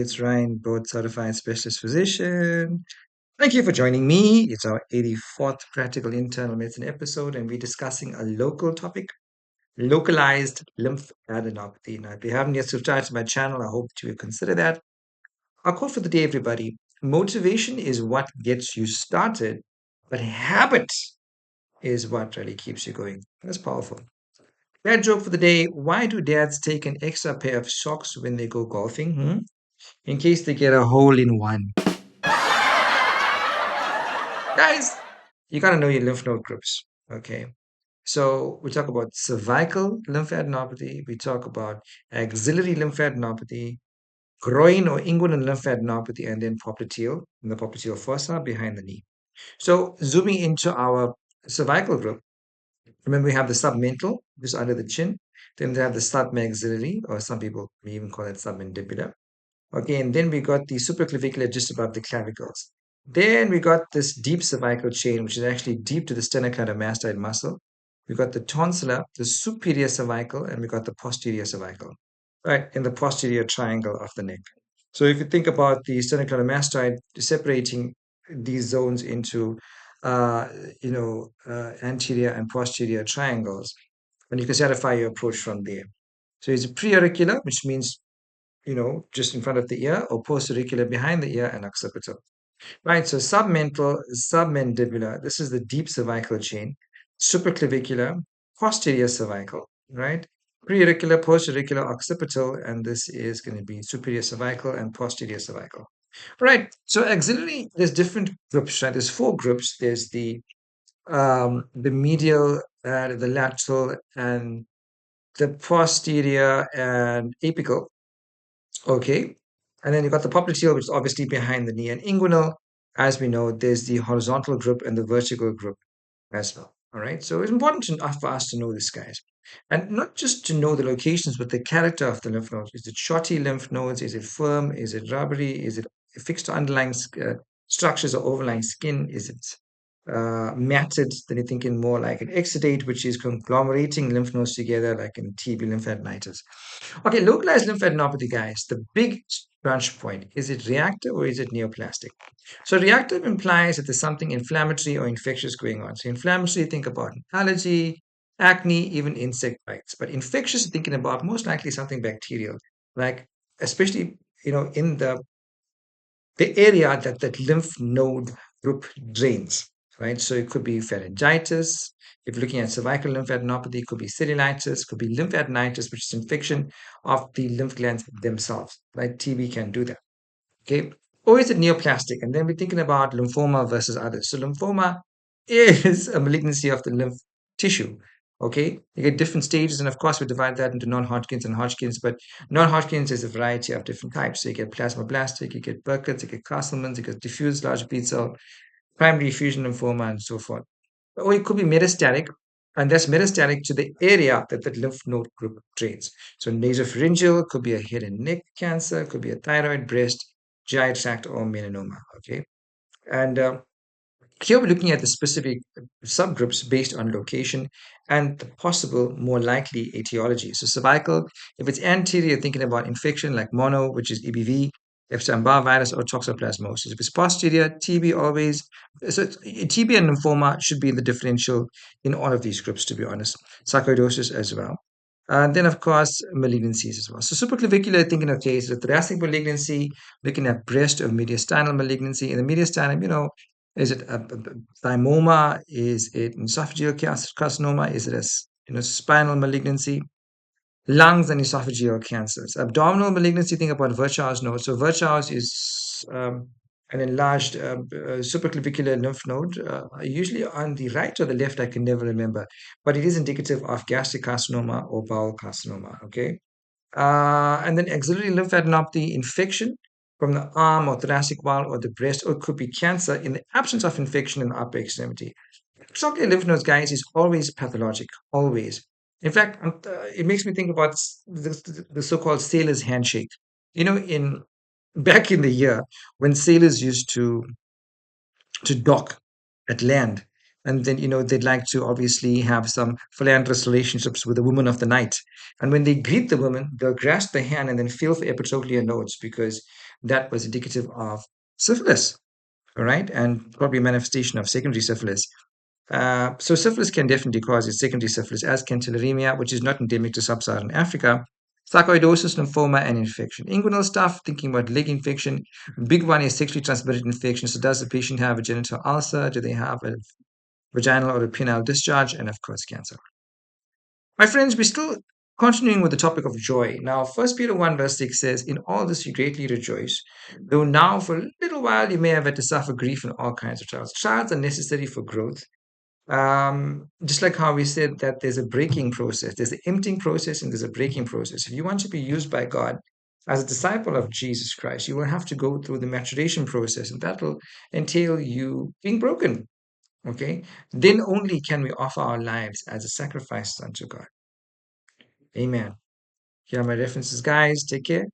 It's Ryan, board certified specialist physician. Thank you for joining me. It's our 84th practical internal medicine episode, and we're discussing a local topic, localized lymphadenopathy. Now, if you haven't yet subscribed to my channel, I hope you will consider that. Our quote for the day, everybody: motivation is what gets you started, but habit is what really keeps you going. That's powerful. Dad joke for the day: why do dads take an extra pair of socks when they go golfing? In case they get a hole in one. Guys, you got to know your lymph node groups. Okay. So we talk about cervical lymphadenopathy, we talk about axillary lymphadenopathy, groin or inguinal lymphadenopathy, and then popliteal, and the popliteal fossa behind the knee. So zooming into our cervical group, remember we have the submental, just under the chin. Then they have the submaxillary, or some people may even call it submandibular. Okay, and then we got the supraclavicular just above the clavicles. Then we got this deep cervical chain, which is actually deep to the sternocleidomastoid muscle. We got the tonsillar, the superior cervical, and we got the posterior cervical, right, in the posterior triangle of the neck. So if you think about the sternocleidomastoid separating these zones into, uh, anterior and posterior triangles, and you can satisfy your approach from there. So it's preauricular, which means just in front of the ear, or postauricular behind the ear and occipital. Right, so submental, submandibular, this is the deep cervical chain, supraclavicular, posterior cervical, right? Preauricular, postauricular, occipital, and this is going to be superior cervical and posterior cervical. Right, so axillary, there's different groups, right? There's four groups. There's the medial, the lateral, and the posterior and apical. Okay. And then you got the popliteal, which is obviously behind the knee. And inguinal, as we know, there's the horizontal group and the vertical group as well. All right. So it's important for us to know this, guys. And not just to know the locations, but the character of the lymph nodes. Is it shorty lymph nodes? Is it firm? Is it rubbery? Is it fixed to underlying structures or overlying skin? Is it matted? Then you're thinking more like an exudate, which is conglomerating lymph nodes together, like in TB lymphadenitis. Okay, localized lymphadenopathy, guys. The big branch point, is it reactive or is it neoplastic? So, reactive implies that there's something inflammatory or infectious going on. So, inflammatory, think about allergy, acne, even insect bites. But infectious, thinking about most likely something bacterial, like especially in the area that that lymph node group drains, right? So it could be pharyngitis. If you're looking at cervical lymphadenopathy, it could be cellulitis, could be lymphadenitis, which is infection of the lymph glands themselves, right? TB can do that, okay? Or is it neoplastic? And then we're thinking about lymphoma versus others. So lymphoma is a malignancy of the lymph tissue. Okay, you get different stages, and of course, we divide that into non-Hodgkin's and Hodgkin's. But non-Hodgkin's is a variety of different types. So you get plasmablastic, you get Burkitt's, you get Castleman's, you get diffuse large B cell, primary fusion lymphoma, and so forth. Or it could be metastatic, and that's metastatic to the area that the lymph node group drains. So nasopharyngeal could be a head and neck cancer, could be a thyroid, breast, GI tract, or melanoma. Okay, and here we're looking at the specific subgroups based on location and the possible, more likely etiology. So cervical, if it's anterior, you're thinking about infection like mono, which is EBV, Epstein-Barr virus, or toxoplasmosis. If it's posterior, TB always. So TB and lymphoma should be in the differential in all of these groups, to be honest. Sarcoidosis as well. And then, of course, malignancies as well. So supraclavicular, thinking of cases of thoracic malignancy, looking at breast or mediastinal malignancy. In the mediastinum, is it a thymoma? Is it esophageal carcinoma? Is it a spinal malignancy? Lungs and esophageal cancers. Abdominal malignancy, think about Virchow's node. So Virchow's is an enlarged supraclavicular lymph node, usually on the right or the left, I can never remember, but it is indicative of gastric carcinoma or bowel carcinoma, okay? And then axillary lymphadenopathy infection from the arm or thoracic wall or the breast, or it could be cancer in the absence of infection in the upper extremity. Extraocular lymph nodes, guys, is always pathologic, always. In fact, it makes me think about the so-called sailor's handshake. In back in the year when sailors used to dock at land, and then they'd like to obviously have some philanderous relationships with the woman of the night. And when they greet the woman, they'll grasp the hand and then feel for epitrochlear nodes, because that was indicative of syphilis, all right, and probably manifestation of secondary syphilis. So syphilis can definitely cause a secondary syphilis, as can tularemia, which is not endemic to sub-Saharan Africa. Sarcoidosis, lymphoma, and infection. Inguinal stuff, thinking about leg infection. Big one is sexually transmitted infection. So does the patient have a genital ulcer? Do they have a vaginal or a penile discharge? And of course, cancer. My friends, we're still continuing with the topic of joy. Now, First Peter 1 verse 6 says, "In all this you greatly rejoice, though now for a little while you may have had to suffer grief in all kinds of trials." Trials are necessary for growth. Just like how we said that there's a breaking process, there's an emptying process and there's a breaking process. If you want to be used by God as a disciple of Jesus Christ, you will have to go through the maturation process, and that will entail you being broken. Okay, then only can we offer our lives as a sacrifice unto God. Amen. Here are my references, guys. Take care.